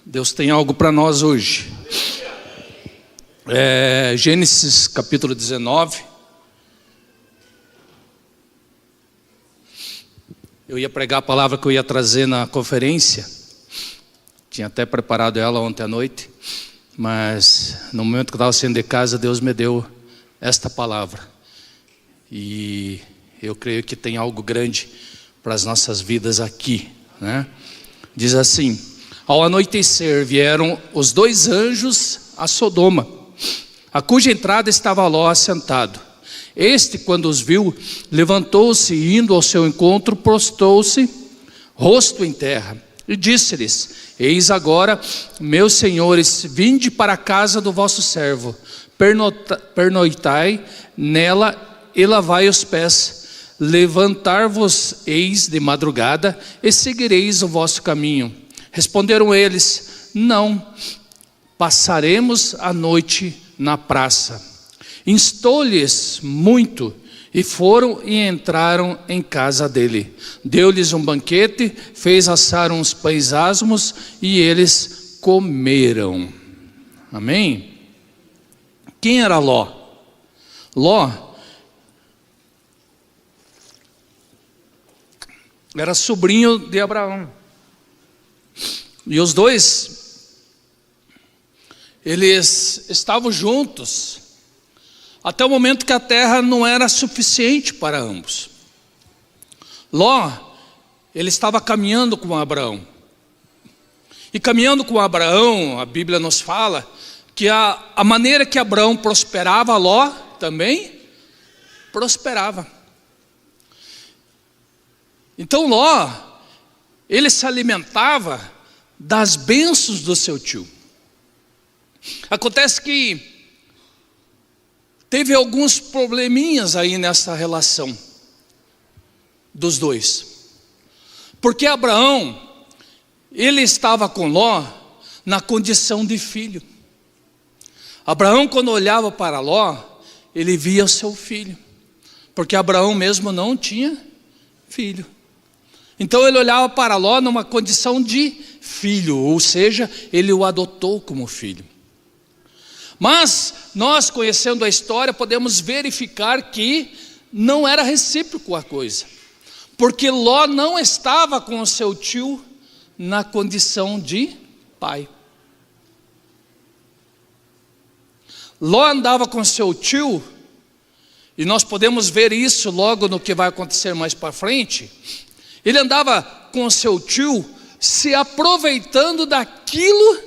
Deus tem algo para nós hoje. Gênesis capítulo 19. Eu ia pregar a palavra que eu ia trazer na conferência. Tinha até preparado ela ontem à noite. Mas no momento que eu estava saindo de casa, Deus me deu esta palavra. E eu creio que tem algo grande para as nossas vidas aqui, né? Diz assim: ao anoitecer vieram os dois anjos a Sodoma, a cuja entrada estava Ló assentado. Este, quando os viu, levantou-se e, indo ao seu encontro, prostrou-se, rosto em terra, e disse-lhes: eis agora, meus senhores, vinde para a casa do vosso servo, pernoitai nela e lavai os pés. Levantar-vos-eis de madrugada e seguireis o vosso caminho. Responderam eles: não, passaremos a noite na praça. Instou-lhes muito, e foram e entraram em casa dele. Deu-lhes um banquete, fez assar uns pães asmos, e eles comeram. Amém? Quem era Ló? Ló era sobrinho de Abraão. E os dois, eles estavam juntos até o momento que a terra não era suficiente para ambos. Ló, ele estava caminhando com Abraão. E caminhando com Abraão, a Bíblia nos fala que a maneira que Abraão prosperava, Ló também prosperava. Então Ló, ele se alimentava das bênçãos do seu tio. Acontece que teve alguns probleminhas aí nessa relação dos dois. Porque Abraão, ele estava com Ló na condição de filho. Abraão, quando olhava para Ló, ele via o seu filho. Porque Abraão mesmo não tinha filho. Então ele olhava para Ló numa condição de filho, ou seja, ele o adotou como filho. Mas nós, conhecendo a história, podemos verificar que não era recíproco a coisa. Porque Ló não estava com o seu tio na condição de pai. Ló andava com seu tio, e nós podemos ver isso logo no que vai acontecer mais para frente. Ele andava com o seu tio, se aproveitando daquilo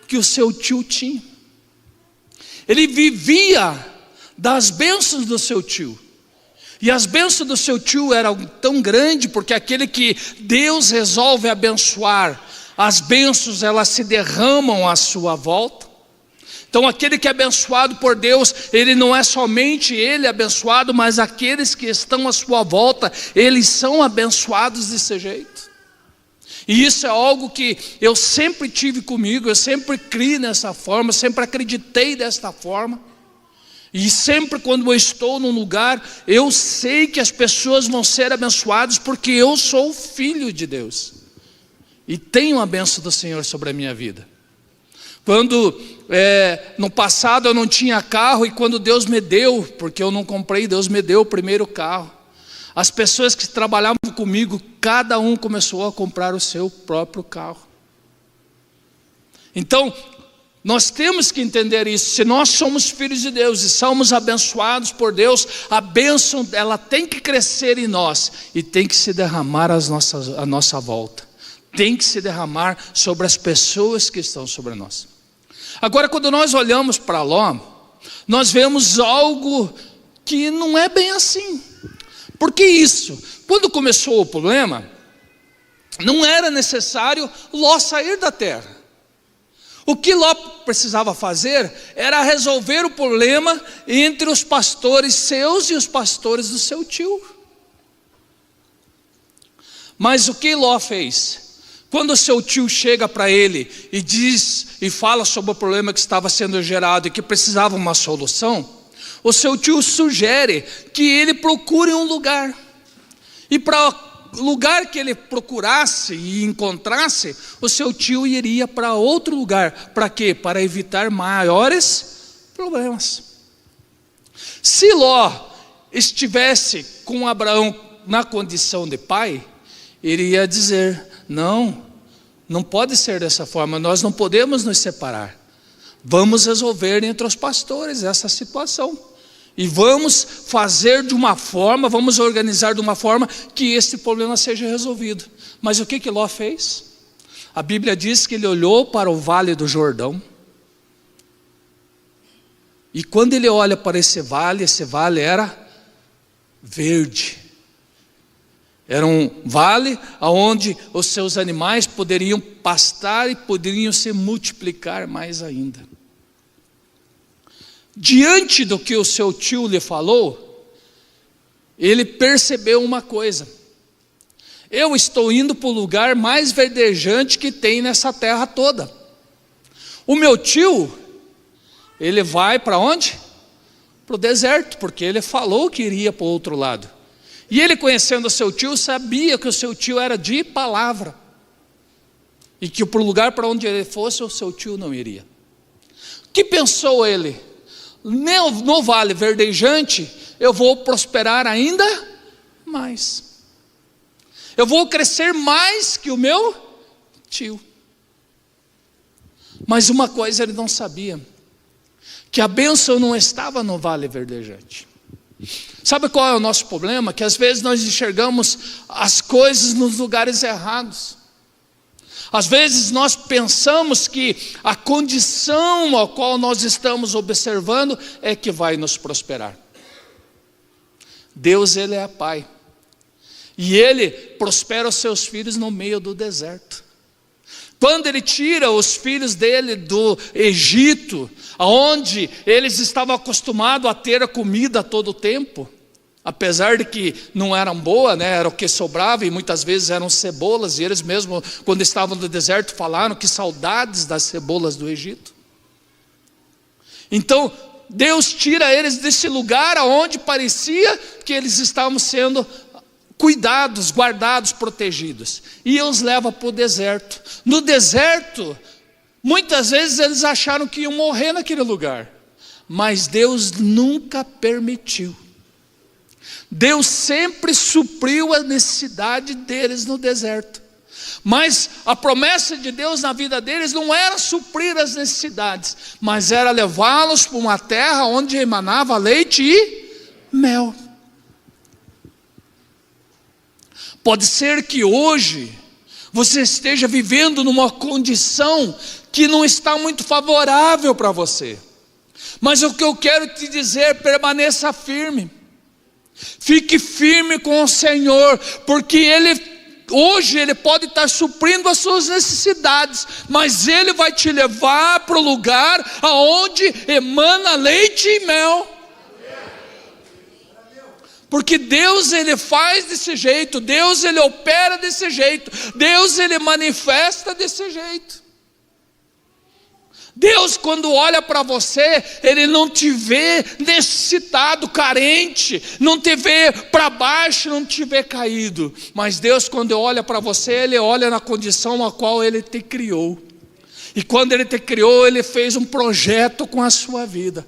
que o seu tio tinha. Ele vivia das bênçãos do seu tio. E as bênçãos do seu tio eram tão grandes, porque aquele que Deus resolve abençoar, as bênçãos elas se derramam à sua volta. Então aquele que é abençoado por Deus, ele não é somente ele abençoado, mas aqueles que estão à sua volta, eles são abençoados desse jeito. E isso é algo que eu sempre tive comigo, eu sempre criei nessa forma, sempre acreditei desta forma. E sempre quando eu estou num lugar, eu sei que as pessoas vão ser abençoadas, porque eu sou filho de Deus. E tenho a bênção do Senhor sobre a minha vida. Quando no passado eu não tinha carro, e quando Deus me deu, porque eu não comprei, Deus me deu o primeiro carro. As pessoas que trabalhavam comigo, cada um começou a comprar o seu próprio carro. Então, nós temos que entender isso. Se nós somos filhos de Deus e somos abençoados por Deus, a bênção ela tem que crescer em nós e tem que se derramar à nossa volta. Tem que se derramar sobre as pessoas que estão sobre nós. Agora, quando nós olhamos para Ló, nós vemos algo que não é bem assim. Por que isso? Quando começou o problema, não era necessário Ló sair da terra. O que Ló precisava fazer era resolver o problema entre os pastores seus e os pastores do seu tio. Mas o que Ló fez? Quando o seu tio chega para ele e diz e fala sobre o problema que estava sendo gerado e que precisava uma solução, o seu tio sugere que ele procure um lugar. E para lugar que ele procurasse e encontrasse, o seu tio iria para outro lugar. Para quê? Para evitar maiores problemas. Se Ló estivesse com Abraão na condição de pai, ele ia dizer: não pode ser dessa forma, nós não podemos nos separar. Vamos resolver entre os pastores essa situação. E vamos fazer de uma forma, vamos organizar de uma forma que esse problema seja resolvido. Mas o que Ló fez? A Bíblia diz que ele olhou para o vale do Jordão. E quando ele olha para esse vale era verde. Era um vale onde os seus animais poderiam pastar e poderiam se multiplicar mais ainda. Diante do que o seu tio lhe falou, ele percebeu uma coisa: eu estou indo para o lugar mais verdejante que tem nessa terra toda. O meu tio, ele vai para onde? Para o deserto, porque ele falou que iria para o outro lado. E ele, conhecendo o seu tio, sabia que o seu tio era de palavra, e que para o lugar para onde ele fosse, o seu tio não iria. O que pensou ele? No vale verdejante, eu vou prosperar ainda mais. Eu vou crescer mais que o meu tio. Mas uma coisa ele não sabia: que a bênção não estava no vale verdejante. Sabe qual é o nosso problema? Que às vezes nós enxergamos as coisas nos lugares errados. Às vezes nós pensamos que a condição a qual nós estamos observando é que vai nos prosperar. Deus, Ele é Pai. E Ele prospera os seus filhos no meio do deserto. Quando Ele tira os filhos dele do Egito, onde eles estavam acostumados a ter a comida a todo tempo, apesar de que não eram boas, era o que sobrava, e muitas vezes eram cebolas, e eles mesmo, quando estavam no deserto, falaram que saudades das cebolas do Egito. Então, Deus tira eles desse lugar onde parecia que eles estavam sendo cuidados, guardados, protegidos, e os leva para o deserto. No deserto, muitas vezes eles acharam que iam morrer naquele lugar, mas Deus nunca permitiu. Deus sempre supriu a necessidade deles no deserto. Mas a promessa de Deus na vida deles não era suprir as necessidades, mas era levá-los para uma terra onde emanava leite e mel. Pode ser que hoje você esteja vivendo numa condição que não está muito favorável para você. Mas o que eu quero te dizer: permaneça firme. Fique firme com o Senhor, porque hoje Ele pode estar suprindo as suas necessidades, mas Ele vai te levar para o lugar aonde emana leite e mel. Porque Deus, Ele faz desse jeito, Deus, Ele opera desse jeito, Deus, Ele manifesta desse jeito. Deus, quando olha para você, Ele não te vê necessitado, carente, não te vê para baixo, não te vê caído. Mas Deus, quando olha para você, Ele olha na condição a qual Ele te criou. E quando Ele te criou, Ele fez um projeto com a sua vida.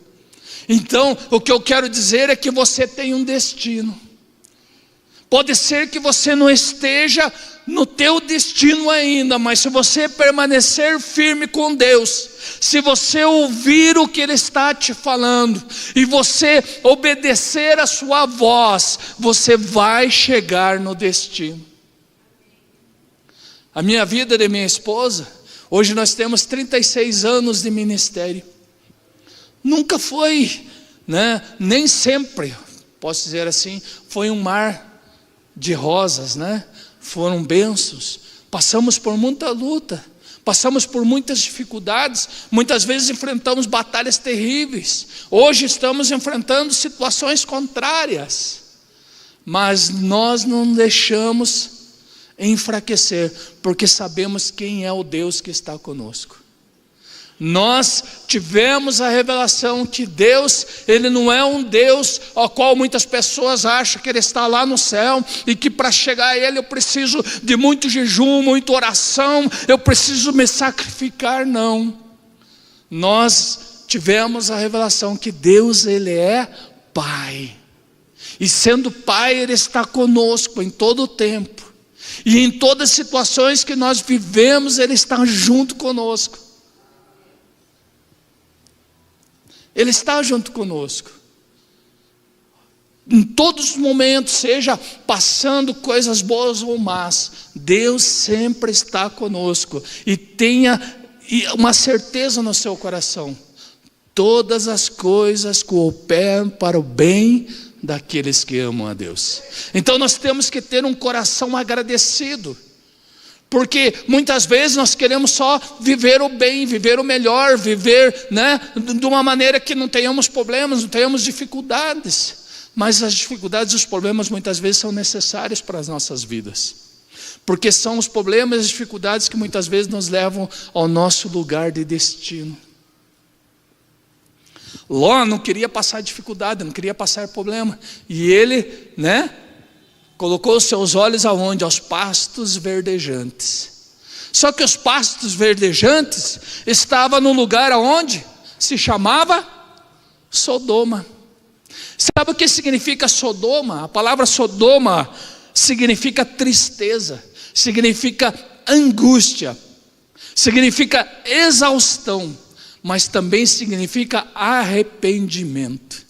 Então, o que eu quero dizer é que você tem um destino. Pode ser que você não esteja no teu destino ainda, mas se você permanecer firme com Deus, se você ouvir o que Ele está te falando, e você obedecer a sua voz, você vai chegar no destino. A minha vida e de minha esposa, hoje nós temos 36 anos de ministério. Nunca foi, nem sempre, posso dizer assim, foi um mar de rosas, foram bênçãos. Passamos por muita luta, passamos por muitas dificuldades, muitas vezes enfrentamos batalhas terríveis. Hoje estamos enfrentando situações contrárias, mas nós não deixamos enfraquecer, porque sabemos quem é o Deus que está conosco. Nós tivemos a revelação que Deus, Ele não é um Deus ao qual muitas pessoas acham que Ele está lá no céu, e que para chegar a Ele eu preciso de muito jejum, muita oração, eu preciso me sacrificar. Não. Nós tivemos a revelação que Deus, Ele é Pai, e sendo Pai, Ele está conosco em todo o tempo, e em todas as situações que nós vivemos, Ele está junto conosco. Ele está junto conosco. Em todos os momentos, seja passando coisas boas ou más, Deus sempre está conosco. E tenha uma certeza no seu coração: todas as coisas cooperam para o bem daqueles que amam a Deus. Então nós temos que ter um coração agradecido. Porque muitas vezes nós queremos só viver o bem, viver o melhor, viver, de uma maneira que não tenhamos problemas, não tenhamos dificuldades. Mas as dificuldades e os problemas muitas vezes são necessários para as nossas vidas. Porque são os problemas e as dificuldades que muitas vezes nos levam ao nosso lugar de destino. Ló não queria passar dificuldade, não queria passar problema. E ele, colocou os seus olhos aonde? Aos pastos verdejantes. Só que os pastos verdejantes estavam no lugar aonde? Se chamava Sodoma. Sabe o que significa Sodoma? A palavra Sodoma significa tristeza, significa angústia, significa exaustão, mas também significa arrependimento.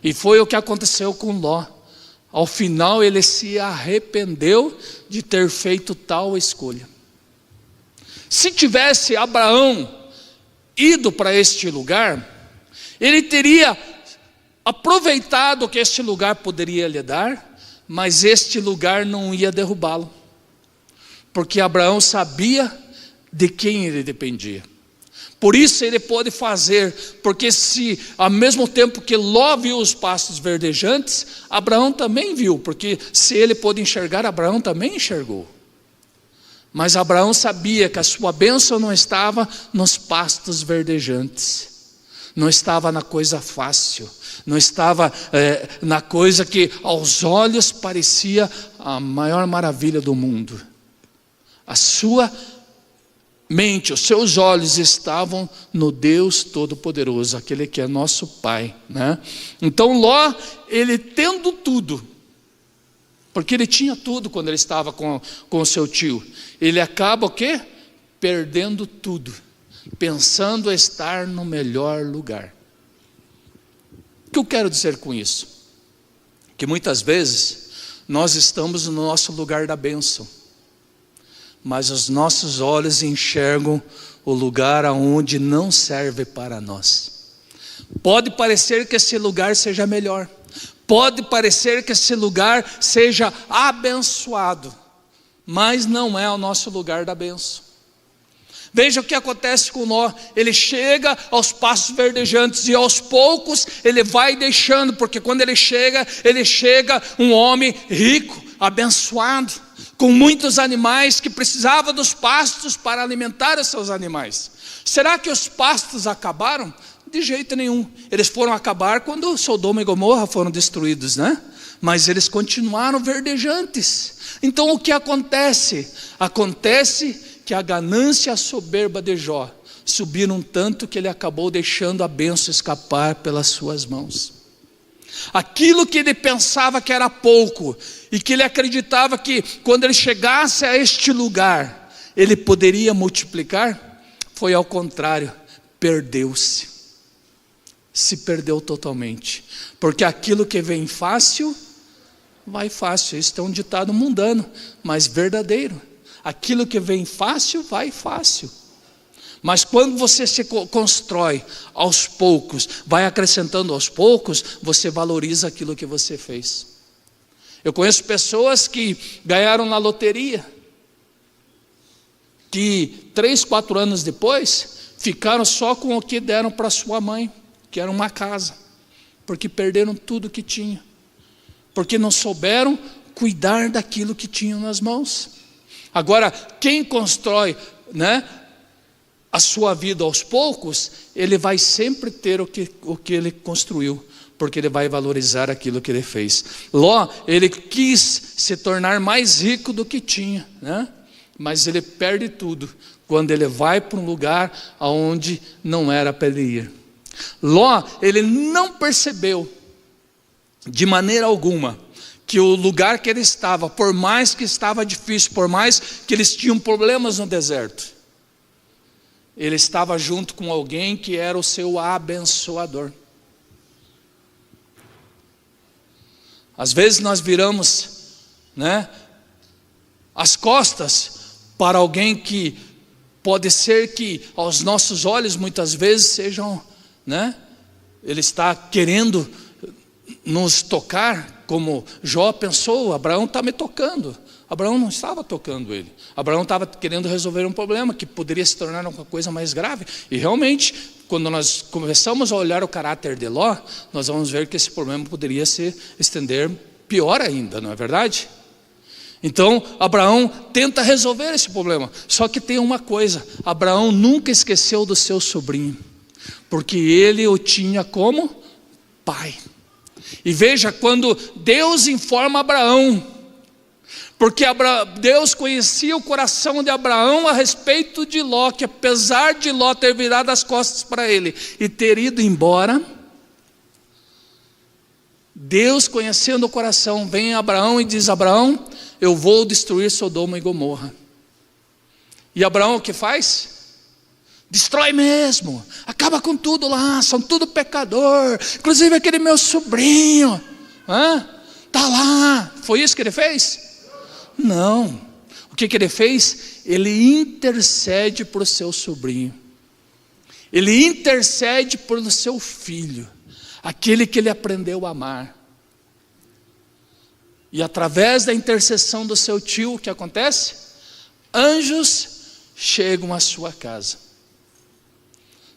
E foi o que aconteceu com Ló. Ao final ele se arrependeu de ter feito tal escolha. Se tivesse Abraão ido para este lugar, ele teria aproveitado o que este lugar poderia lhe dar, mas este lugar não ia derrubá-lo, porque Abraão sabia de quem ele dependia. Por isso ele pôde fazer, porque se ao mesmo tempo que Ló viu os pastos verdejantes, Abraão também viu, porque se ele pôde enxergar, Abraão também enxergou. Mas Abraão sabia que a sua bênção não estava nos pastos verdejantes, não estava na coisa fácil, não estava na coisa que aos olhos parecia a maior maravilha do mundo. A sua mente, os seus olhos estavam no Deus Todo-Poderoso, aquele que é nosso Pai, Então Ló, ele tendo tudo, porque ele tinha tudo quando ele estava com o seu tio, ele acaba o quê? Perdendo tudo, pensando estar no melhor lugar. O que eu quero dizer com isso? Que muitas vezes nós estamos no nosso lugar da bênção, mas os nossos olhos enxergam o lugar aonde não serve para nós. Pode parecer que esse lugar seja melhor, pode parecer que esse lugar seja abençoado, mas não é o nosso lugar da bênção. Veja o que acontece com Ló. Ele chega aos pastos verdejantes e aos poucos ele vai deixando, porque quando ele chega um homem rico, abençoado, com muitos animais, que precisava dos pastos para alimentar os seus animais. Será que os pastos acabaram? De jeito nenhum. Eles foram acabar quando Sodoma e Gomorra foram destruídos, Mas eles continuaram verdejantes. Então o que acontece? Acontece que a ganância e a soberba de Jó subiram tanto que ele acabou deixando a bênção escapar pelas suas mãos. Aquilo que ele pensava que era pouco, e que ele acreditava que quando ele chegasse a este lugar, ele poderia multiplicar, foi ao contrário, perdeu-se. Se perdeu totalmente. Porque aquilo que vem fácil, vai fácil. Isso é um ditado mundano, mas verdadeiro. Aquilo que vem fácil, vai fácil. Mas quando você se constrói aos poucos, vai acrescentando aos poucos, você valoriza aquilo que você fez. Eu conheço pessoas que ganharam na loteria, que 3, 4 anos depois, ficaram só com o que deram para sua mãe, que era uma casa, porque perderam tudo que tinham, porque não souberam cuidar daquilo que tinham nas mãos. Agora, quem constrói, a sua vida aos poucos, ele vai sempre ter o que ele construiu, porque ele vai valorizar aquilo que ele fez. Ló, ele quis se tornar mais rico do que tinha, né? Mas ele perde tudo quando ele vai para um lugar onde não era para ele ir. Ló, ele não percebeu de maneira alguma que o lugar que ele estava, por mais que estava difícil, por mais que eles tinham problemas no deserto, ele estava junto com alguém que era o seu abençoador. Às vezes nós viramos, né, as costas para alguém que pode ser que aos nossos olhos muitas vezes sejam, né, ele está querendo nos tocar, como Jó pensou, Abraão está me tocando. Abraão não estava tocando ele. Abraão estava querendo resolver um problema que poderia se tornar uma coisa mais grave. E realmente, quando nós começamos a olhar o caráter de Ló, nós vamos ver que esse problema poderia se estender pior ainda, não é verdade? Então, Abraão tenta resolver esse problema. Só que tem uma coisa, Abraão nunca esqueceu do seu sobrinho, porque ele o tinha como pai. E veja, quando Deus informa Abraão, porque Deus conhecia o coração de Abraão a respeito de Ló, que apesar de Ló ter virado as costas para ele e ter ido embora, Deus, conhecendo o coração, vem a Abraão e diz: Abraão, eu vou destruir Sodoma e Gomorra. E Abraão o que faz? Destrói mesmo, acaba com tudo lá, são tudo pecador, inclusive aquele meu sobrinho, está lá. Foi isso que ele fez? Não. O que ele fez? Ele intercede por seu sobrinho, ele intercede pelo seu filho, aquele que ele aprendeu a amar. E através da intercessão do seu tio, o que acontece? Anjos chegam à sua casa.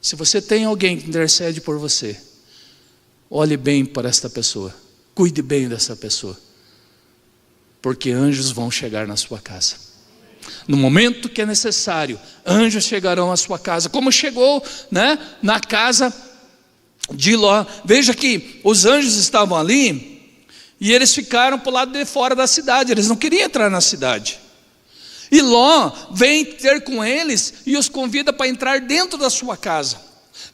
Se você tem alguém que intercede por você, olhe bem para esta pessoa, cuide bem dessa pessoa, porque anjos vão chegar na sua casa. No momento que é necessário, anjos chegarão à sua casa, como chegou, né, na casa de Ló. Veja que os anjos estavam ali e eles ficaram para o lado de fora da cidade, eles não queriam entrar na cidade. E Ló vem ter com eles e os convida para entrar dentro da sua casa,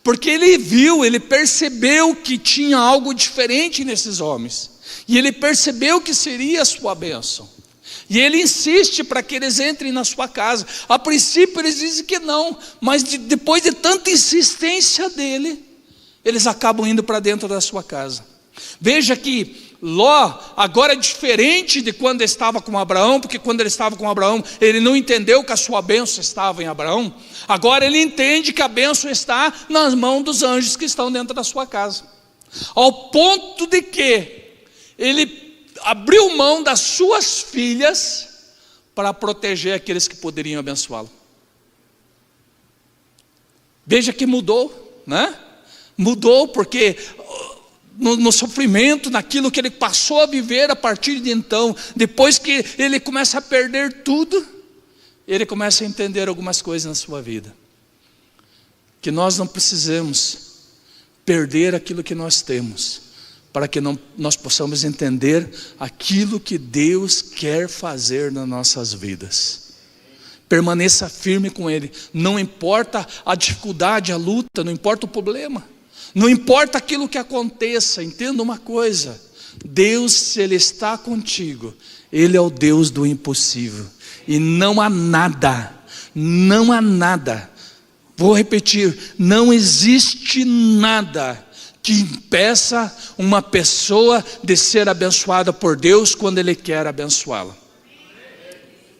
porque ele percebeu que tinha algo diferente nesses homens, e ele percebeu que seria a sua bênção, e ele insiste para que eles entrem na sua casa. A princípio eles dizem que não, mas depois de tanta insistência dele, eles acabam indo para dentro da sua casa. Veja que Ló agora é diferente de quando estava com Abraão, porque quando ele estava com Abraão, ele não entendeu que a sua bênção estava em Abraão. Agora ele entende que a bênção está nas mãos dos anjos que estão dentro da sua casa, ao ponto de que ele abriu mão das suas filhas para proteger aqueles que poderiam abençoá-lo. Veja que mudou, né? Mudou porque no sofrimento, naquilo que ele passou a viver a partir de então, depois que ele começa a perder tudo, ele começa a entender algumas coisas na sua vida, que nós não precisamos perder aquilo que nós temos, para que nós possamos entender aquilo que Deus quer fazer nas nossas vidas. Permaneça firme com Ele, não importa a dificuldade, a luta, não importa o problema, não importa aquilo que aconteça. Entenda uma coisa: Deus, se Ele está contigo, Ele é o Deus do impossível, e não há nada, vou repetir, não existe nada que impeça uma pessoa de ser abençoada por Deus quando Ele quer abençoá-la.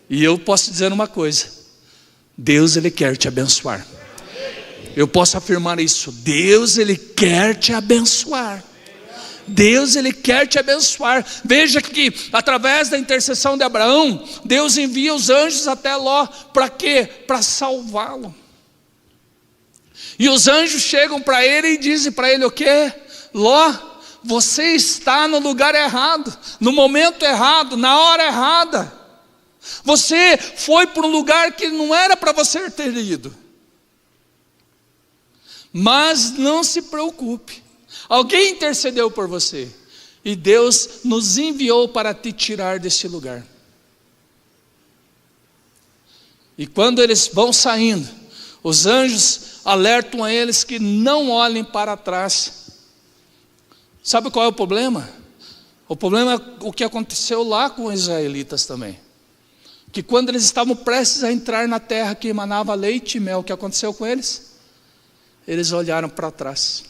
E eu posso dizer uma coisa: Deus, Ele quer te abençoar. Eu posso afirmar isso: Deus, Ele quer te abençoar. Deus, Ele quer te abençoar. Veja que através da intercessão de Abraão, Deus envia os anjos até Ló. Para quê? Para salvá-lo. E os anjos chegam para ele e dizem para ele o quê? Ló, você está no lugar errado, no momento errado, na hora errada. Você foi para um lugar que não era para você ter ido. Mas não se preocupe, alguém intercedeu por você, e Deus nos enviou para te tirar deste lugar. E quando eles vão saindo, os anjos alertam a eles que não olhem para trás. Sabe qual é o problema? O problema é o que aconteceu lá com os israelitas também. Que quando eles estavam prestes a entrar na terra que emanava leite e mel, o que aconteceu com eles? Eles olharam para trás.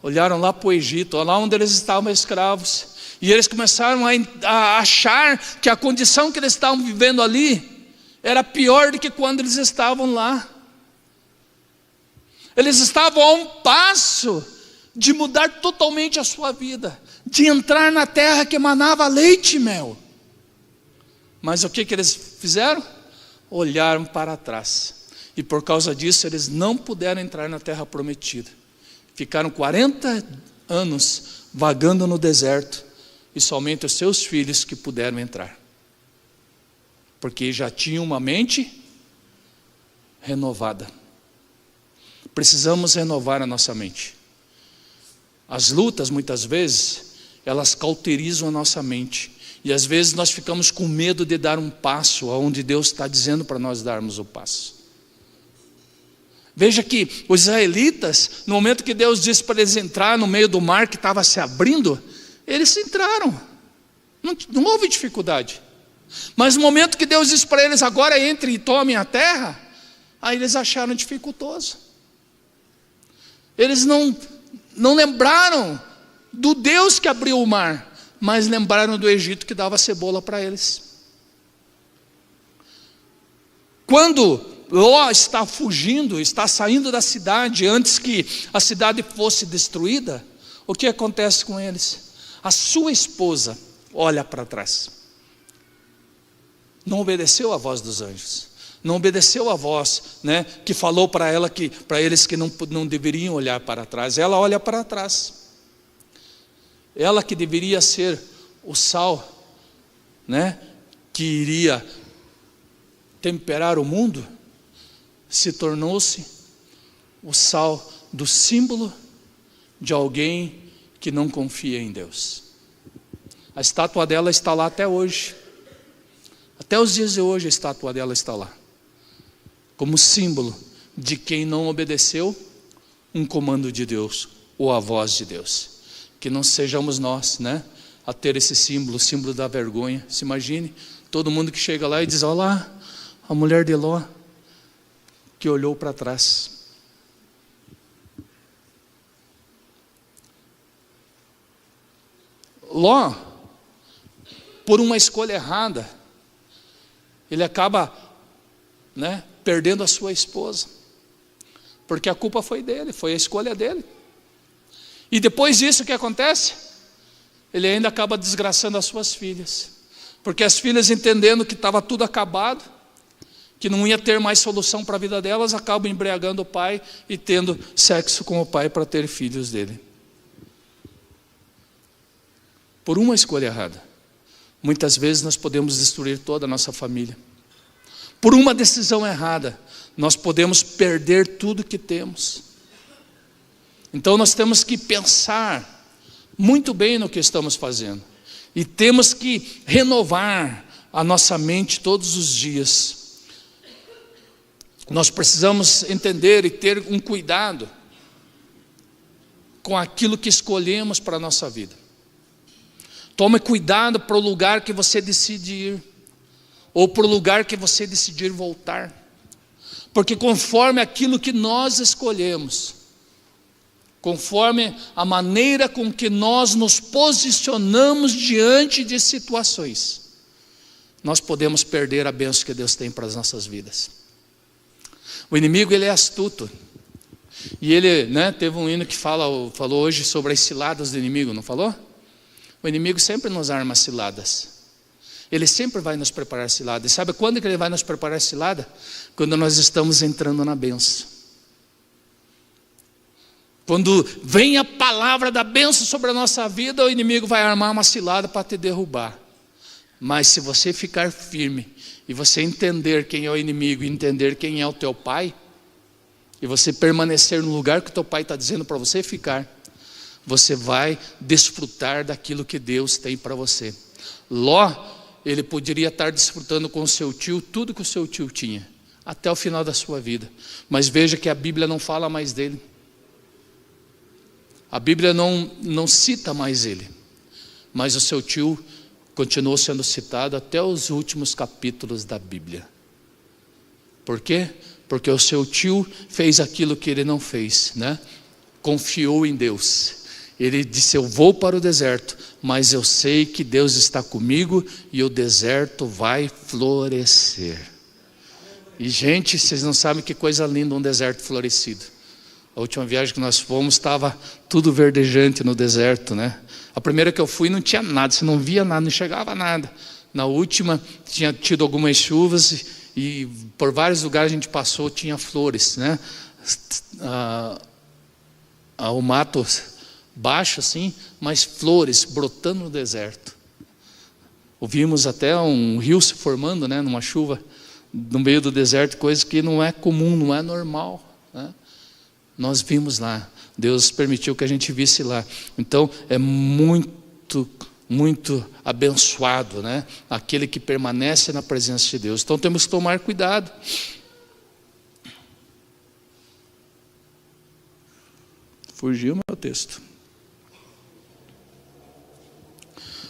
Olharam lá para o Egito, lá onde eles estavam escravos. E eles começaram a achar que a condição que eles estavam vivendo ali era pior do que quando eles estavam lá. Eles estavam a um passo de mudar totalmente a sua vida, de entrar na terra que emanava leite e mel. Mas o que eles fizeram? Olharam para trás. E por causa disso eles não puderam entrar na terra prometida. Ficaram 40 anos vagando no deserto, e somente os seus filhos que puderam entrar. Porque já tinham uma mente renovada. Precisamos renovar a nossa mente. As lutas, muitas vezes, elas cauterizam a nossa mente. E às vezes nós ficamos com medo de dar um passo aonde Deus está dizendo para nós darmos o passo. Veja que os israelitas, no momento que Deus disse para eles entrar no meio do mar que estava se abrindo, eles entraram. Não houve dificuldade. Mas no momento que Deus disse para eles, agora entrem e tomem a terra, aí eles acharam dificultoso. Eles não lembraram do Deus que abriu o mar, mas lembraram do Egito que dava cebola para eles. Quando Ló está fugindo, está saindo da cidade antes que a cidade fosse destruída, o que acontece com eles? A sua esposa olha para trás. Não obedeceu à voz dos anjos, não obedeceu à voz, que falou para eles que não deveriam olhar para trás. Ela olha para trás. Ela que deveria ser o sal, que iria temperar o mundo, se tornou-se o sal do símbolo de alguém que não confia em Deus. A estátua dela está lá até hoje. Até os dias de hoje a estátua dela está lá, como símbolo de quem não obedeceu um comando de Deus, ou a voz de Deus. Que não sejamos nós, a ter esse símbolo, o símbolo da vergonha. Se imagine, todo mundo que chega lá e diz, olha lá, a mulher de Ló, que olhou para trás. Ló, por uma escolha errada, ele acaba perdendo a sua esposa, porque a culpa foi dele, foi a escolha dele. E depois disso o que acontece? Ele ainda acaba desgraçando as suas filhas, porque as filhas, entendendo que estava tudo acabado, que não ia ter mais solução para a vida delas, acabam embriagando o pai e tendo sexo com o pai para ter filhos dele. Por uma escolha errada, muitas vezes nós podemos destruir toda a nossa família. Por uma decisão errada, nós podemos perder tudo que temos. Então nós temos que pensar muito bem no que estamos fazendo. E temos que renovar a nossa mente todos os dias. Nós precisamos entender e ter um cuidado com aquilo que escolhemos para a nossa vida. Tome cuidado para o lugar que você decide ir, ou para o lugar que você decidir voltar, porque conforme aquilo que nós escolhemos, conforme a maneira com que nós nos posicionamos diante de situações, nós podemos perder a bênção que Deus tem para as nossas vidas. O inimigo, ele é astuto, e ele teve um hino que falou hoje sobre as ciladas do inimigo, não falou? O inimigo sempre nos arma ciladas. Ele sempre vai nos preparar cilada. E sabe quando que ele vai nos preparar cilada? Quando nós estamos entrando na bênção. Quando vem a palavra da bênção sobre a nossa vida, o inimigo vai armar uma cilada para te derrubar. Mas se você ficar firme, e você entender quem é o inimigo, e entender quem é o teu pai, e você permanecer no lugar que teu pai está dizendo para você ficar, você vai desfrutar daquilo que Deus tem para você. Ló, ele poderia estar desfrutando com o seu tio tudo que o seu tio tinha, até o final da sua vida. Mas veja que a Bíblia não fala mais dele. A Bíblia não cita mais ele. Mas o seu tio continuou sendo citado até os últimos capítulos da Bíblia. Por quê? Porque o seu tio fez aquilo que ele não fez, né? Confiou em Deus. Ele disse: eu vou para o deserto, mas eu sei que Deus está comigo e o deserto vai florescer. E gente, vocês não sabem que coisa linda um deserto florescido. A última viagem que nós fomos estava tudo verdejante no deserto, né? A primeira que eu fui não tinha nada, você não via nada, não chegava nada. Na última tinha tido algumas chuvas e por vários lugares a gente passou, tinha flores, né? O mato baixo assim, mas flores brotando no deserto. Ouvimos até um rio se formando, né, numa chuva no meio do deserto, coisa que não é comum, não é normal, né? Nós vimos lá, Deus permitiu que a gente visse lá. Então é muito, muito abençoado, né, aquele que permanece na presença de Deus. Então temos que tomar cuidado. Fugiu o meu texto.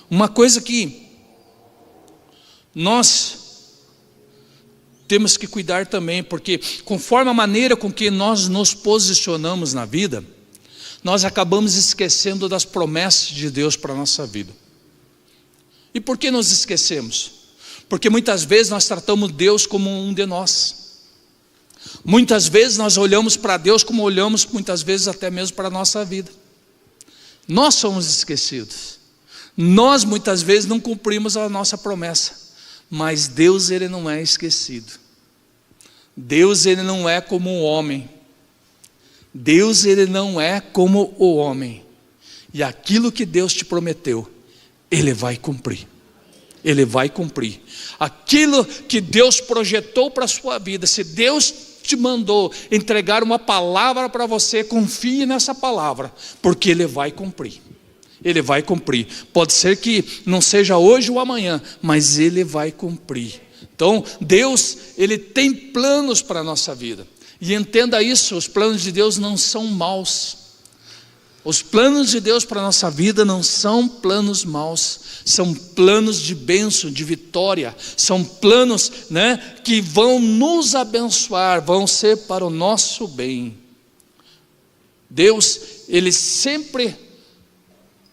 Uma coisa que nós temos que cuidar também, porque conforme a maneira com que nós nos posicionamos na vida, nós acabamos esquecendo das promessas de Deus para a nossa vida. E por que nos esquecemos? Porque muitas vezes nós tratamos Deus como um de nós. Muitas vezes nós olhamos para Deus como olhamos muitas vezes até mesmo para a nossa vida. Nós somos esquecidos. Nós muitas vezes não cumprimos a nossa promessa. Mas Deus, ele não é esquecido. Deus, ele não é como o homem. Deus, ele não é como o homem. E aquilo que Deus te prometeu, ele vai cumprir. Ele vai cumprir. Aquilo que Deus projetou para a sua vida, se Deus te mandou entregar uma palavra para você, confie nessa palavra, porque ele vai cumprir. Ele vai cumprir. Pode ser que não seja hoje ou amanhã, mas ele vai cumprir. Então Deus, ele tem planos para a nossa vida. E entenda isso, os planos de Deus não são maus. Os planos de Deus para a nossa vida não são planos maus. São planos de bênção, de vitória. São planos, né, que vão nos abençoar, vão ser para o nosso bem. Deus, ele sempre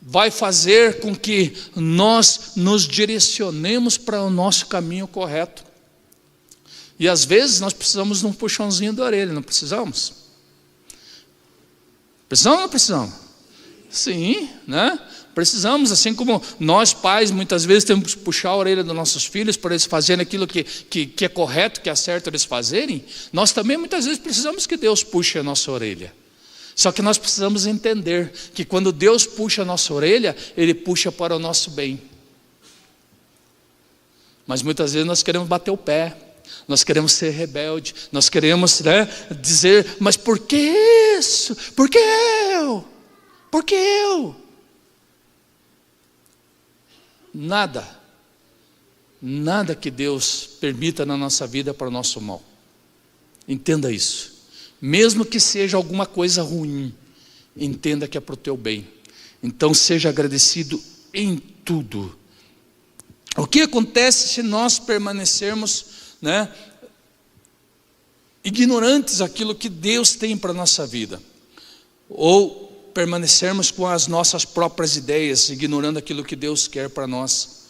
vai fazer com que nós nos direcionemos para o nosso caminho correto. E às vezes nós precisamos de um puxãozinho da orelha, não precisamos? Precisamos ou não precisamos? Sim, né? Precisamos, assim como nós pais muitas vezes temos que puxar a orelha dos nossos filhos para eles fazerem aquilo que é correto, que é certo eles fazerem. Nós também muitas vezes precisamos que Deus puxe a nossa orelha. Só que nós precisamos entender que quando Deus puxa a nossa orelha, ele puxa para o nosso bem. Mas muitas vezes nós queremos bater o pé, nós queremos ser rebelde, nós queremos, né, dizer: mas por que isso? Por que eu? Por que eu? Nada que Deus permita na nossa vida é para o nosso mal. Entenda isso. Mesmo que seja alguma coisa ruim, entenda que é para o teu bem. Então seja agradecido em tudo. O que acontece se nós permanecermos, né, ignorantes daquilo que Deus tem para a nossa vida? Ou permanecermos com as nossas próprias ideias, ignorando aquilo que Deus quer para nós?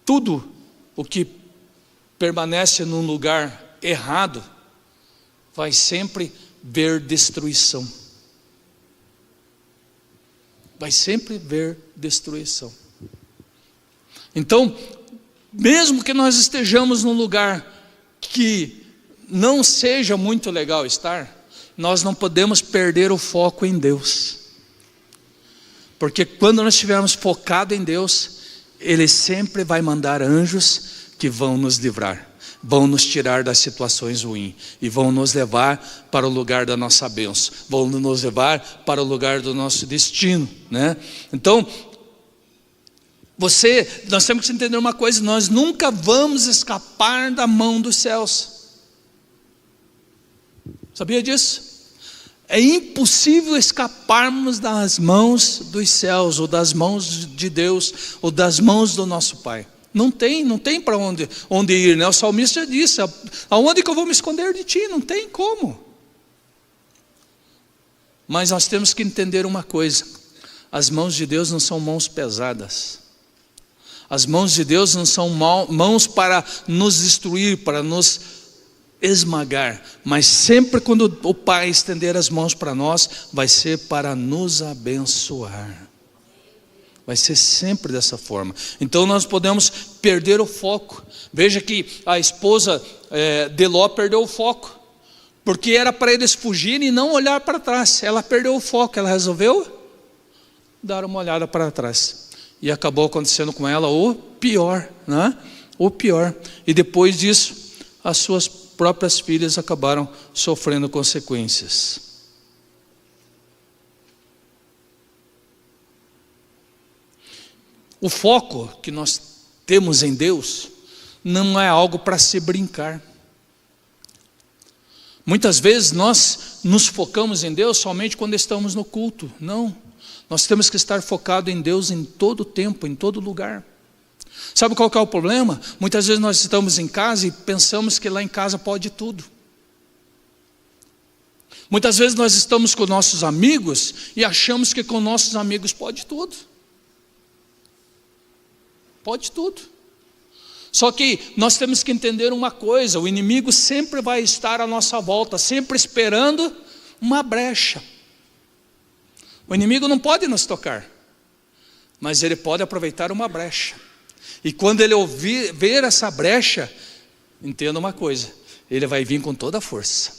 Tudo o que permanece num lugar errado vai sempre ver destruição. Vai sempre ver destruição. Então, mesmo que nós estejamos num lugar que não seja muito legal estar, nós não podemos perder o foco em Deus. Porque quando nós estivermos focados em Deus, ele sempre vai mandar anjos que vão nos livrar. vão nos tirar das situações ruins e vão nos levar para o lugar da nossa bênção, vão nos levar para o lugar do nosso destino, né? Então, nós temos que entender uma coisa: nós nunca vamos escapar da mão dos céus. Sabia disso? É impossível escaparmos das mãos dos céus, ou das mãos de Deus, ou das mãos do nosso Pai. Não tem para onde ir, né? O salmista disse: aonde que eu vou me esconder de ti? Não tem como. Mas nós temos que entender uma coisa: as mãos de Deus não são mãos pesadas. As mãos de Deus não são mãos para nos destruir, para nos esmagar, mas sempre quando o Pai estender as mãos para nós, vai ser para nos abençoar. Vai ser sempre dessa forma. Então nós podemos perder o foco. Veja que a esposa de Ló perdeu o foco, porque era para eles fugirem e não olhar para trás. Ela perdeu o foco, ela resolveu dar uma olhada para trás. E acabou acontecendo com ela o pior, né? O pior. E depois disso, as suas próprias filhas acabaram sofrendo consequências. O foco que nós temos em Deus não é algo para se brincar. Muitas vezes nós nos focamos em Deus somente quando estamos no culto. Não, nós temos que estar focado em Deus em todo tempo, em todo lugar. Sabe qual que é o problema? Muitas vezes nós estamos em casa e pensamos que lá em casa pode tudo. Muitas vezes nós estamos com nossos amigos e achamos que com nossos amigos pode tudo. Pode tudo. Só que nós temos que entender uma coisa: o inimigo sempre vai estar à nossa volta, sempre esperando uma brecha. O inimigo não pode nos tocar, mas ele pode aproveitar uma brecha. E quando ele ver essa brecha, entenda uma coisa: ele vai vir com toda a força.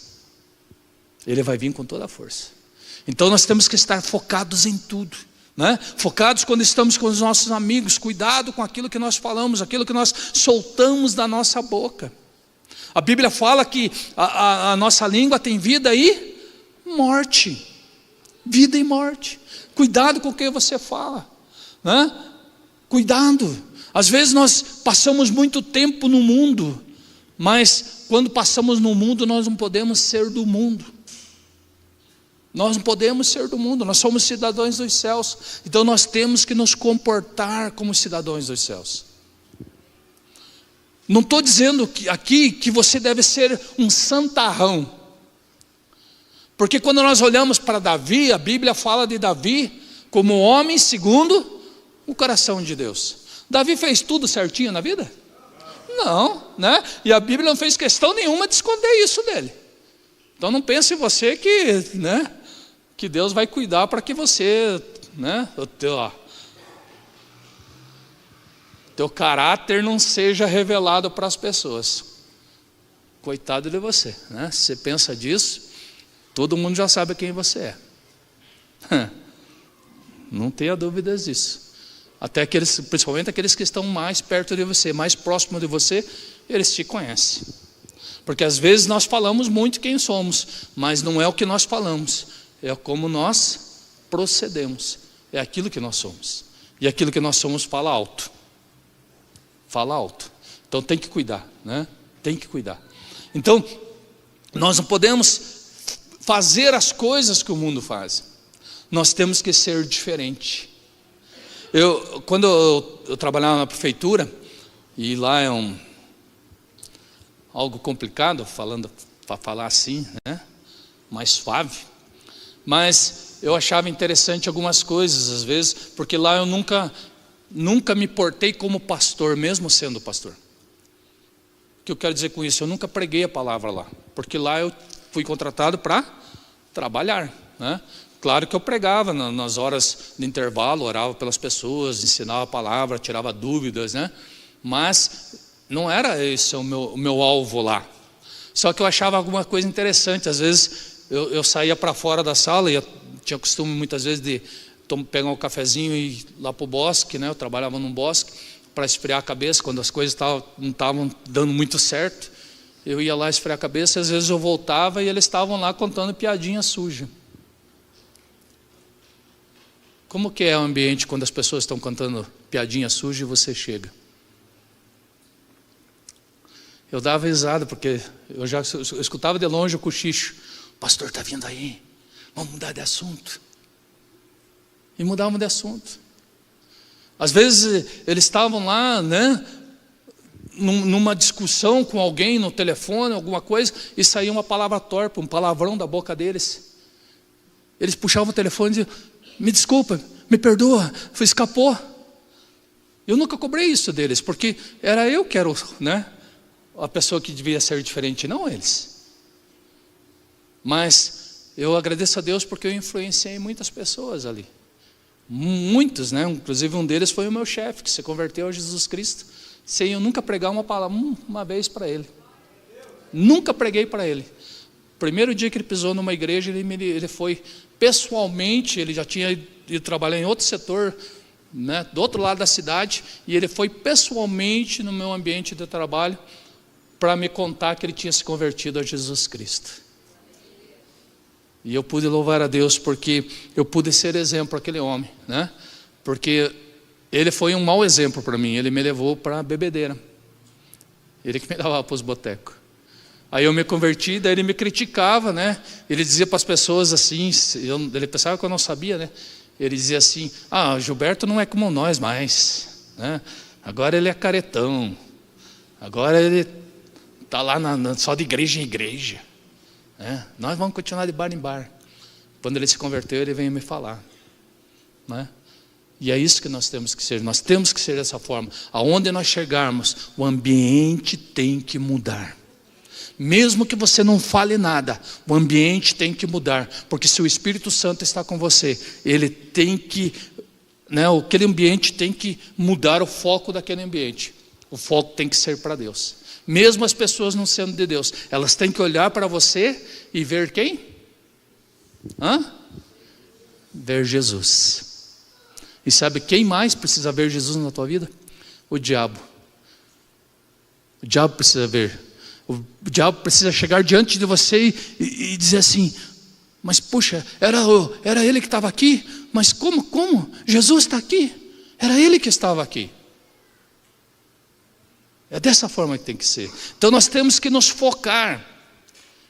Ele vai vir com toda a força. Então nós temos que estar focados em tudo, né? Focados quando estamos com os nossos amigos. Cuidado com aquilo que nós falamos, aquilo que nós soltamos da nossa boca. A Bíblia fala que a nossa língua tem vida e morte. Vida e morte. Cuidado com o que você fala, né? Cuidado. Às vezes nós passamos muito tempo no mundo, mas quando passamos no mundo, nós não podemos ser do mundo. Nós não podemos ser do mundo, nós somos cidadãos dos céus. Então nós temos que nos comportar como cidadãos dos céus. Não estou dizendo aqui que você deve ser um santarrão. Porque quando nós olhamos para Davi, a Bíblia fala de Davi como homem segundo o coração de Deus. Davi fez tudo certinho na vida? Não, né? E a Bíblia não fez questão nenhuma de esconder isso dele. Então não pense você que, né, que Deus vai cuidar para que você, né, o teu caráter não seja revelado para as pessoas. Coitado de você, né? Se você pensa disso, todo mundo já sabe quem você é. Não tenha dúvidas disso. Até aqueles, principalmente aqueles que estão mais perto de você, mais próximo de você, eles te conhecem. Porque às vezes nós falamos muito quem somos, mas não é o que nós falamos, é como nós procedemos, é aquilo que nós somos. E aquilo que nós somos fala alto. Fala alto. Então tem que cuidar, né? Tem que cuidar. Então, nós não podemos fazer as coisas que o mundo faz. Nós temos que ser diferente. Quando eu trabalhava na prefeitura, e lá é algo complicado, para falar assim, né? Mais suave, mas eu achava interessante algumas coisas, às vezes, porque lá eu nunca me portei como pastor, mesmo sendo pastor. O que eu quero dizer com isso? Eu nunca preguei a palavra lá, porque lá eu fui contratado para trabalhar, né? Claro que eu pregava nas horas de intervalo, orava pelas pessoas, ensinava a palavra, tirava dúvidas, né? Mas não era esse o meu alvo lá. Só que eu achava alguma coisa interessante. Às vezes eu saía para fora da sala, e eu tinha costume muitas vezes de pegar um cafezinho e ir lá para o bosque, né? Eu trabalhava num bosque para esfriar a cabeça quando as coisas não estavam dando muito certo. eu ia lá esfriar a cabeça, às vezes eu voltava e eles estavam lá contando piadinha suja. Como que é o ambiente quando as pessoas estão contando piadinha suja e você chega? Eu dava risada, porque eu escutava de longe o cochicho. O pastor está vindo aí, vamos mudar de assunto. E mudávamos de assunto. Às vezes eles estavam lá, né, numa discussão com alguém no telefone, alguma coisa, e saía uma palavra torpe, um palavrão da boca deles. Eles puxavam o telefone e diziam: me desculpa, me perdoa, escapou. Eu nunca cobrei isso deles, porque era eu que era, né, a pessoa que devia ser diferente, não eles. Mas eu agradeço a Deus porque eu influenciei muitas pessoas ali. Muitos, né? Inclusive um deles foi o meu chefe, que se converteu a Jesus Cristo, sem eu nunca pregar uma palavra, uma vez para ele. Nunca preguei para ele. Primeiro dia que ele pisou numa igreja, ele foi pessoalmente, ele já tinha ido trabalhar em outro setor, né, do outro lado da cidade, e ele foi pessoalmente no meu ambiente de trabalho para me contar que ele tinha se convertido a Jesus Cristo. E eu pude louvar a Deus porque eu pude ser exemplo para aquele homem, né? Porque ele foi um mau exemplo para mim, ele me levou para a bebedeira. Ele que me levava para os botecos. Aí eu me converti, daí ele me criticava, né? Ele dizia para as pessoas assim, ele pensava que eu não sabia, né? Ele dizia assim: ah, Gilberto não é como nós mais, né? Agora ele é caretão, agora ele está lá só de igreja em igreja, né? Nós vamos continuar de bar em bar. Quando ele se converteu, ele veio me falar, né? E é isso que nós temos que ser. Nós temos que ser dessa forma. Aonde nós chegarmos, o ambiente tem que mudar. Mesmo que você não fale nada, o ambiente tem que mudar. Porque se o Espírito Santo está com você, ele tem que, né, aquele ambiente tem que mudar o foco daquele ambiente. O foco tem que ser para Deus. Mesmo as pessoas não sendo de Deus, elas têm que olhar para você e ver quem? Ver Jesus. E sabe quem mais precisa ver Jesus na tua vida? O diabo. O diabo precisa ver. O diabo precisa chegar diante de você e dizer assim: mas puxa, era ele que estava aqui? Mas como? Jesus está aqui. Era ele que estava aqui. É dessa forma que tem que ser. Então nós temos que nos focar.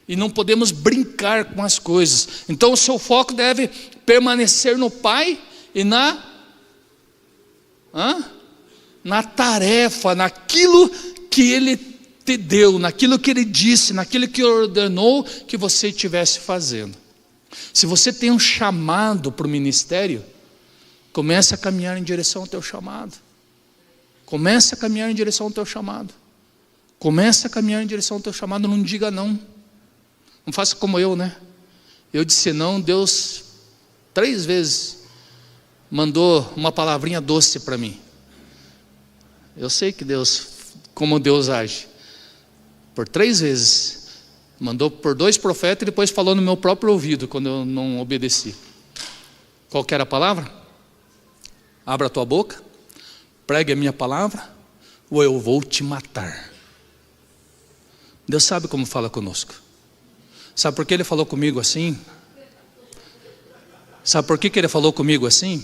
E não podemos brincar com as coisas. Então o seu foco deve permanecer no Pai e na tarefa, naquilo que Ele te deu, naquilo que Ele disse, naquilo que ordenou que você estivesse fazendo. Se você tem um chamado para o ministério, comece a caminhar em direção ao teu chamado. Comece a caminhar em direção ao teu chamado. Comece a caminhar em direção ao teu chamado, não diga não. Não faça como eu, né? Eu disse não, Deus 3 vezes mandou uma palavrinha doce para mim. Eu sei que Deus, como Deus age. Por 3 vezes, mandou por 2 profetas e depois falou no meu próprio ouvido quando eu não obedeci. Qual que era a palavra? Abra a tua boca, pregue a minha palavra, ou eu vou te matar. Deus sabe como fala conosco. Sabe por que Ele falou comigo assim? Sabe por que Ele falou comigo assim?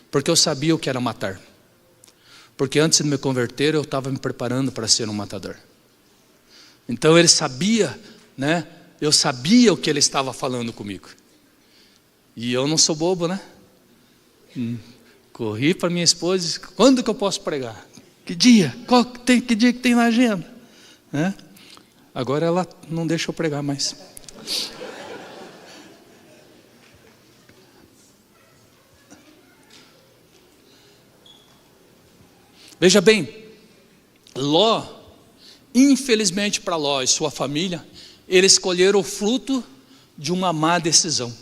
Porque eu sabia o que era matar. Porque antes de me converter, eu estava me preparando para ser um matador. Então Ele sabia, né? Eu sabia o que Ele estava falando comigo. E eu não sou bobo, né? Corri para minha esposa e disse: quando que eu posso pregar? Que dia? Que dia que tem na agenda? Né? Agora ela não deixa eu pregar mais. Veja bem, Ló, infelizmente para Ló e sua família, eles escolheram o fruto de uma má decisão.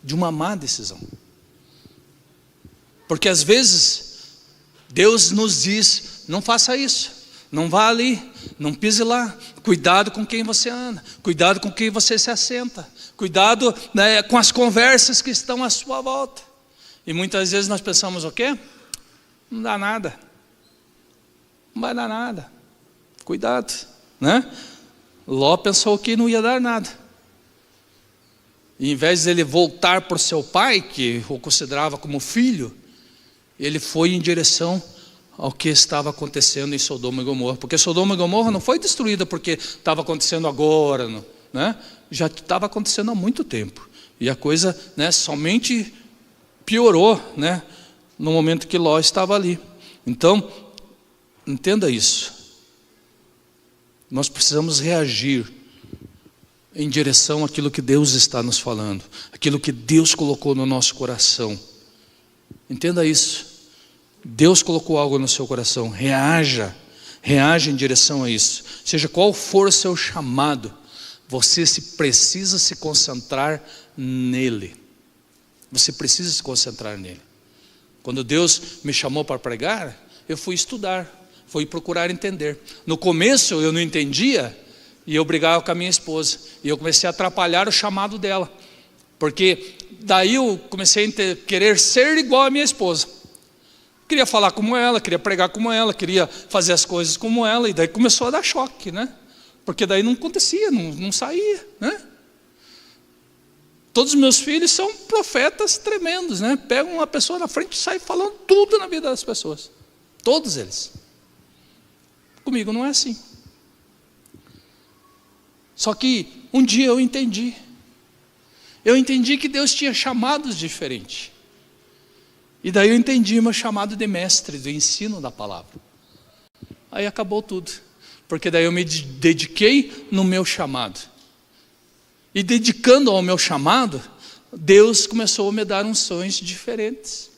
De uma má decisão. Porque às vezes Deus nos diz: não faça isso. Não vá ali, não pise lá. Cuidado com quem você anda. Cuidado com quem você se assenta. Cuidado, né, com as conversas que estão à sua volta. E muitas vezes nós pensamos o quê? Não dá nada. Não vai dar nada. Cuidado, né? Ló pensou que não ia dar nada. E em vez de ele voltar para o seu pai, que o considerava como filho, ele foi em direção ao que estava acontecendo em Sodoma e Gomorra. Porque Sodoma e Gomorra não foi destruída porque estava acontecendo agora, né? Já estava acontecendo há muito tempo. E a coisa, né, somente piorou, né, no momento que Ló estava ali. Então, entenda isso. Nós precisamos reagir em direção àquilo que Deus está nos falando, aquilo que Deus colocou no nosso coração. Entenda isso. Deus colocou algo no seu coração, reaja em direção a isso. Seja qual for o seu chamado, você precisa se concentrar nele. Você precisa se concentrar nele. Quando Deus me chamou para pregar, eu fui estudar, fui procurar entender. No começo eu não entendia, e eu brigava com a minha esposa, e eu comecei a atrapalhar o chamado dela, porque daí eu comecei a querer ser igual à minha esposa. Queria falar como ela, queria pregar como ela, queria fazer as coisas como ela, e daí começou a dar choque, né? Porque daí não acontecia, não saía, né? Todos os meus filhos são profetas tremendos, né? Pegam uma pessoa na frente e saem falando tudo na vida das pessoas. Todos eles. Comigo não é assim. Só que um dia eu entendi. Eu entendi que Deus tinha chamados diferentes. E daí eu entendi o meu chamado de mestre, do ensino da palavra. Aí acabou tudo. Porque daí eu me dediquei no meu chamado. E dedicando ao meu chamado, Deus começou a me dar unções diferentes.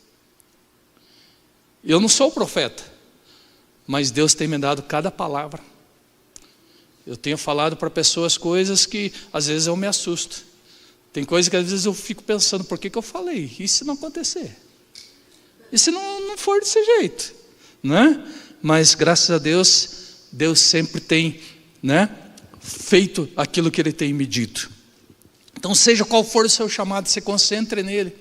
Eu não sou profeta, mas Deus tem me dado cada palavra. Eu tenho falado para pessoas coisas que às vezes eu me assusto. Tem coisas que às vezes eu fico pensando, por que eu falei? E se não acontecer? E se não for desse jeito? Né? Mas graças a Deus, Deus sempre tem, né, feito aquilo que Ele tem me dito. Então seja qual for o seu chamado, se concentre nele.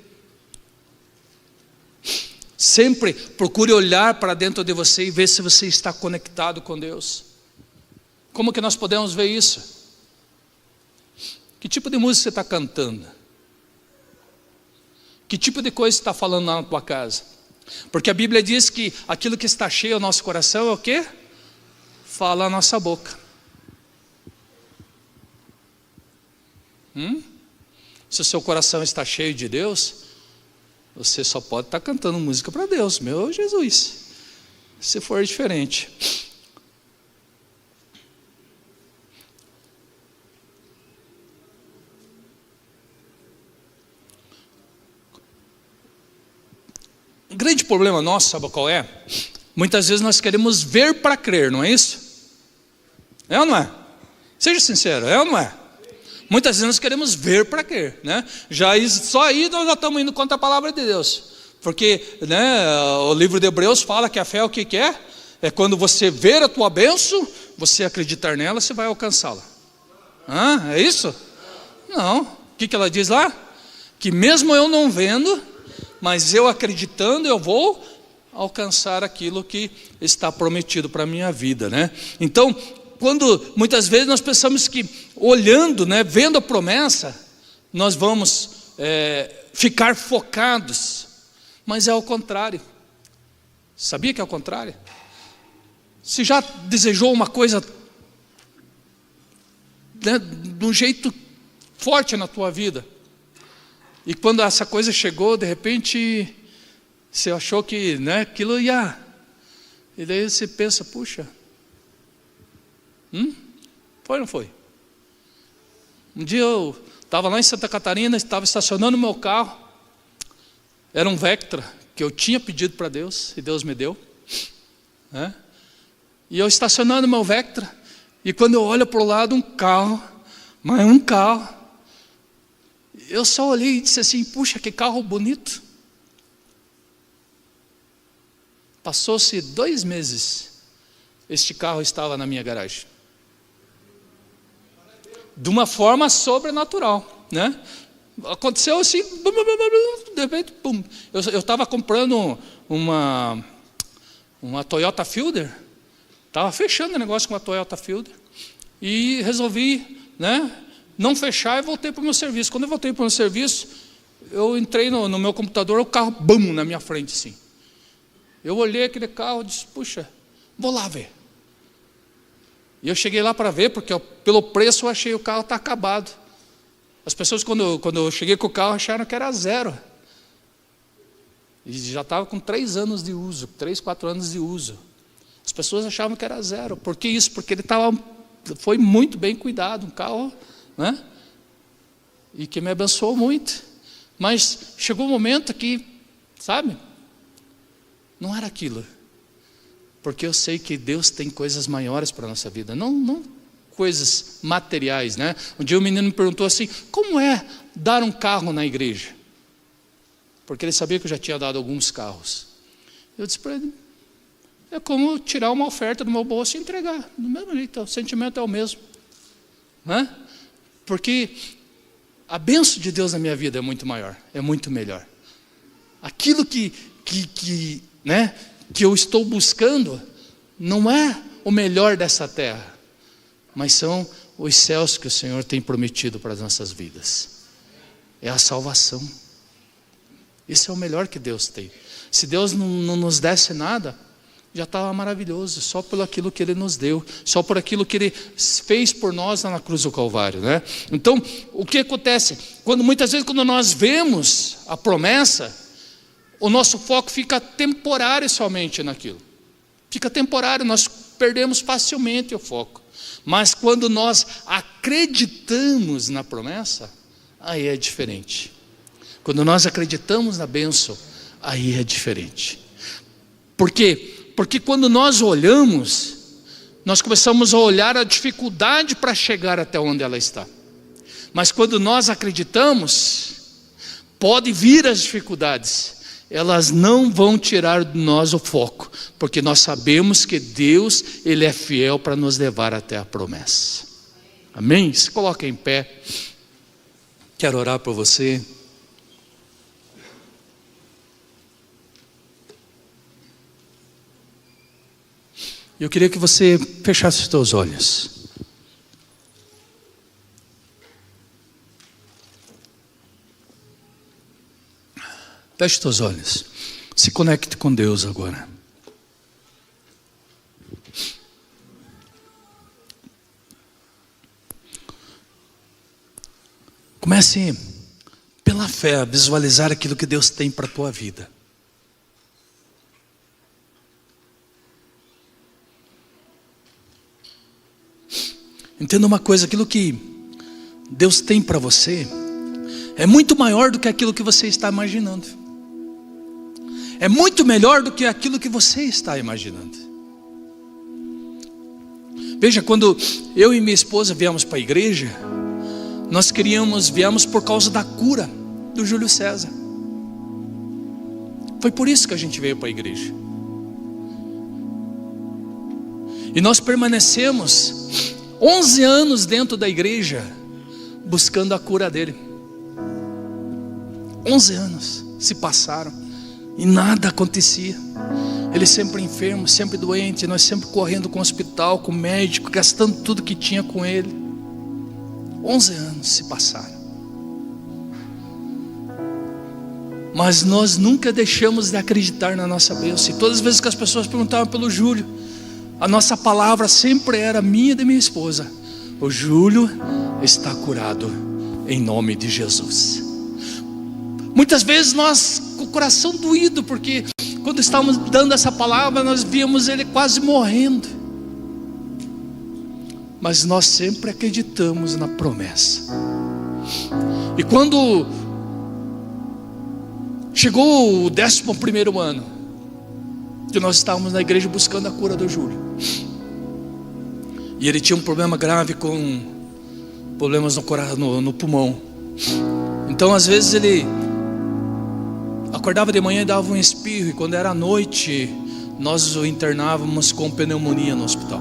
Sempre procure olhar para dentro de você e ver se você está conectado com Deus. Como que nós podemos ver isso? Que tipo de música você está cantando? Que tipo de coisa você está falando lá na tua casa? Porque a Bíblia diz que aquilo que está cheio no nosso coração é o quê? Fala a nossa boca. Se o seu coração está cheio de Deus, você só pode estar cantando música para Deus, meu Jesus. Se for diferente. O grande problema nosso, sabe qual é? Muitas vezes nós queremos ver para crer, não é isso? É ou não é? Seja sincero, é ou não é? Muitas vezes nós queremos ver para crer, né? Só aí nós já estamos indo contra a palavra de Deus. Porque, né, o livro de Hebreus fala que a fé é o que é? É quando você ver a tua bênção, você acreditar nela, você vai alcançá-la. É isso? Não. O que ela diz lá? Que mesmo eu não vendo, mas eu acreditando, eu vou alcançar aquilo que está prometido para a minha vida, né? Então, quando muitas vezes nós pensamos que olhando, né, vendo a promessa, nós vamos ficar focados, mas é ao contrário. Sabia que é ao contrário? Se já desejou uma coisa, né, de um jeito forte na tua vida, e quando essa coisa chegou, de repente você achou que, né, aquilo ia, e daí você pensa, puxa, foi ou não foi? Um dia eu estava lá em Santa Catarina, estava estacionando o meu carro, era um Vectra, que eu tinha pedido para Deus, e Deus me deu, né? E eu estacionando o meu Vectra, e quando eu olho para o lado, um carro, mas um carro, eu só olhei e disse assim, puxa, que carro bonito. Passou-se 2 meses, este carro estava na minha garagem. De uma forma sobrenatural, né? Aconteceu assim, de repente, pum. Eu estava comprando uma Toyota Fielder, Estava fechando o negócio com a Toyota Fielder. E resolvi, não fechar e voltei para o meu serviço. Quando eu voltei para o meu serviço, eu entrei no meu computador, o carro, bum, na minha frente, assim. Eu olhei aquele carro e disse, puxa, vou lá ver. E eu cheguei lá para ver, porque pelo preço eu achei o carro está acabado. As pessoas, quando eu cheguei com o carro, acharam que era zero. E já estava com 3 anos de uso, 3, 4 anos de uso. As pessoas achavam que era zero. Por que isso? Porque ele foi muito bem cuidado, um carro, e que me abençoou muito. Mas chegou um momento que, sabe, não era aquilo. Porque eu sei que Deus tem coisas maiores para a nossa vida, não coisas materiais, Um dia um menino me perguntou assim, como é dar um carro na igreja? Porque ele sabia que eu já tinha dado alguns carros. Eu disse para ele, é como tirar uma oferta do meu bolso e entregar, do mesmo jeito, o sentimento é o mesmo. Porque a bênção de Deus na minha vida é muito maior, é muito melhor. Aquilo que eu estou buscando não é o melhor dessa terra, mas são os céus que o Senhor tem prometido para as nossas vidas. É a salvação. Isso é o melhor que Deus tem. Se Deus não nos desse nada, já estava maravilhoso, só por aquilo que Ele nos deu, só por aquilo que Ele fez por nós lá na cruz do Calvário, Então, o que acontece? Muitas vezes quando nós vemos a promessa, o nosso foco fica temporário somente naquilo. Fica temporário, nós perdemos facilmente o foco. Mas quando nós acreditamos na promessa, aí é diferente. Quando nós acreditamos na bênção, aí é diferente. Por quê? Porque quando nós olhamos, nós começamos a olhar a dificuldade para chegar até onde ela está. Mas quando nós acreditamos, pode vir as dificuldades, elas não vão tirar de nós o foco, porque nós sabemos que Deus, Ele é fiel para nos levar até a promessa. Amém? Se coloca em pé. Quero orar por você. Eu queria que você fechasse os seus olhos. Feche os seus olhos. Se conecte com Deus agora. Comece pela fé a visualizar aquilo que Deus tem para a tua vida. Entenda uma coisa, aquilo que Deus tem para você é muito maior do que aquilo que você está imaginando. É muito melhor do que aquilo que você está imaginando. Veja, quando eu e minha esposa viemos para a igreja, nós viemos por causa da cura do Júlio César. Foi por isso que a gente veio para a igreja. E nós permanecemos 11 anos dentro da igreja, buscando a cura dele. 11 anos se passaram e nada acontecia. Ele sempre enfermo, sempre doente, nós sempre correndo com o hospital, com o médico, gastando tudo que tinha com ele. 11 anos se passaram. Mas nós nunca deixamos de acreditar na nossa bênção. E todas as vezes que as pessoas perguntavam pelo Júlio, a nossa palavra sempre era minha e de minha esposa: o Júlio está curado em nome de Jesus. Muitas vezes nós com o coração doído, porque quando estávamos dando essa palavra, nós víamos ele quase morrendo. Mas nós sempre acreditamos na promessa. E quando chegou o 11º ano, que nós estávamos na igreja buscando a cura do Júlio, e ele tinha um problema grave com problemas no pulmão. Então às vezes ele acordava de manhã e dava um espirro, e quando era à noite nós o internávamos com pneumonia no hospital.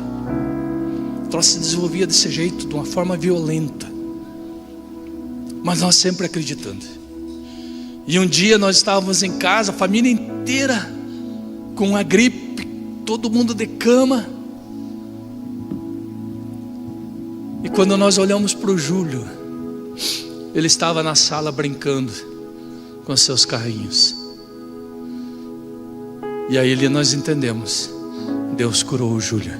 O troço se desenvolvia desse jeito, de uma forma violenta, mas nós sempre acreditando. E um dia nós estávamos em casa, a família inteira com a gripe, todo mundo de cama, E quando nós olhamos para o Júlio, ele estava na sala brincando com seus carrinhos. E aí nós entendemos, Deus curou o Júlio.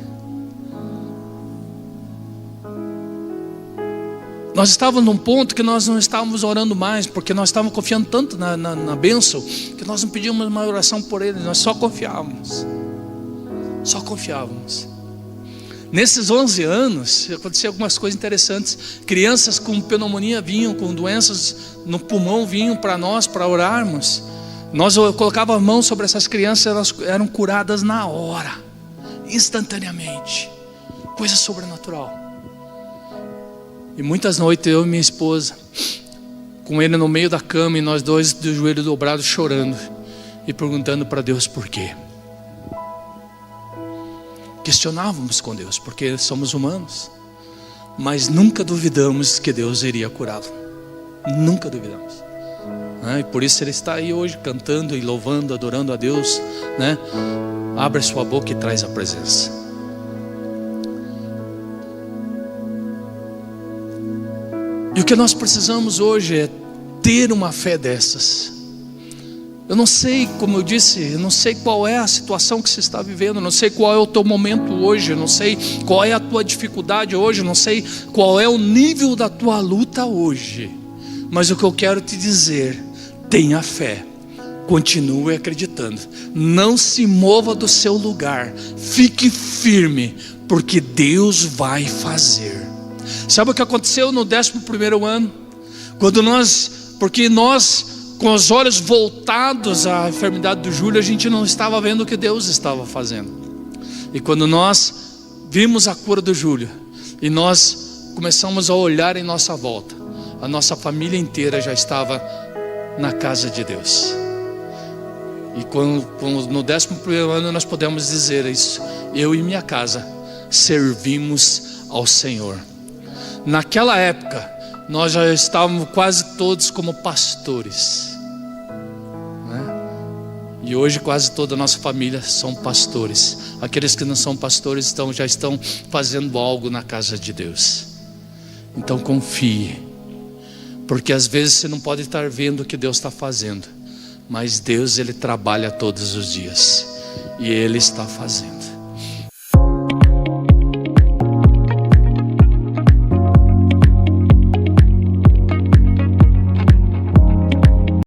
Nós estávamos num ponto que nós não estávamos orando mais, porque nós estávamos confiando tanto na bênção, que nós não pedíamos uma oração por ele, nós só confiávamos. Só confiávamos. Nesses 11 anos, aconteceu algumas coisas interessantes. Crianças com pneumonia vinham, com doenças no pulmão vinham para nós, para orarmos. Nós colocávamos a mão sobre essas crianças, elas eram curadas na hora, instantaneamente. Coisa sobrenatural. E muitas noites eu e minha esposa, com ele no meio da cama, e nós dois de joelho dobrado chorando e perguntando para Deus por quê. Questionávamos com Deus, porque somos humanos, mas nunca duvidamos que Deus iria curá-lo. Nunca duvidamos. E por isso ele está aí hoje cantando e louvando, adorando a Deus, né? Abre sua boca e traz a presença. E o que nós precisamos hoje é ter uma fé dessas. Eu não sei, como eu disse, eu não sei qual é a situação que você está vivendo, eu não sei qual é o teu momento hoje, eu não sei qual é a tua dificuldade hoje, eu não sei qual é o nível da tua luta hoje. Mas o que eu quero te dizer, tenha fé, continue acreditando, não se mova do seu lugar, fique firme, porque Deus vai fazer. Sabe o que aconteceu no 11º ano? Quando porque nós com os olhos voltados à enfermidade do Júlio, a gente não estava vendo o que Deus estava fazendo. E quando nós vimos a cura do Júlio, e nós começamos a olhar em nossa volta, a nossa família inteira já estava na casa de Deus. E no 11º ano nós podemos dizer isso: eu e minha casa servimos ao Senhor. Naquela época nós já estávamos quase todos como pastores, né? E hoje quase toda a nossa família são pastores. Aqueles que não são pastores já estão fazendo algo na casa de Deus. Então confie, porque às vezes você não pode estar vendo o que Deus está fazendo, mas Deus, Ele trabalha todos os dias, e Ele está fazendo.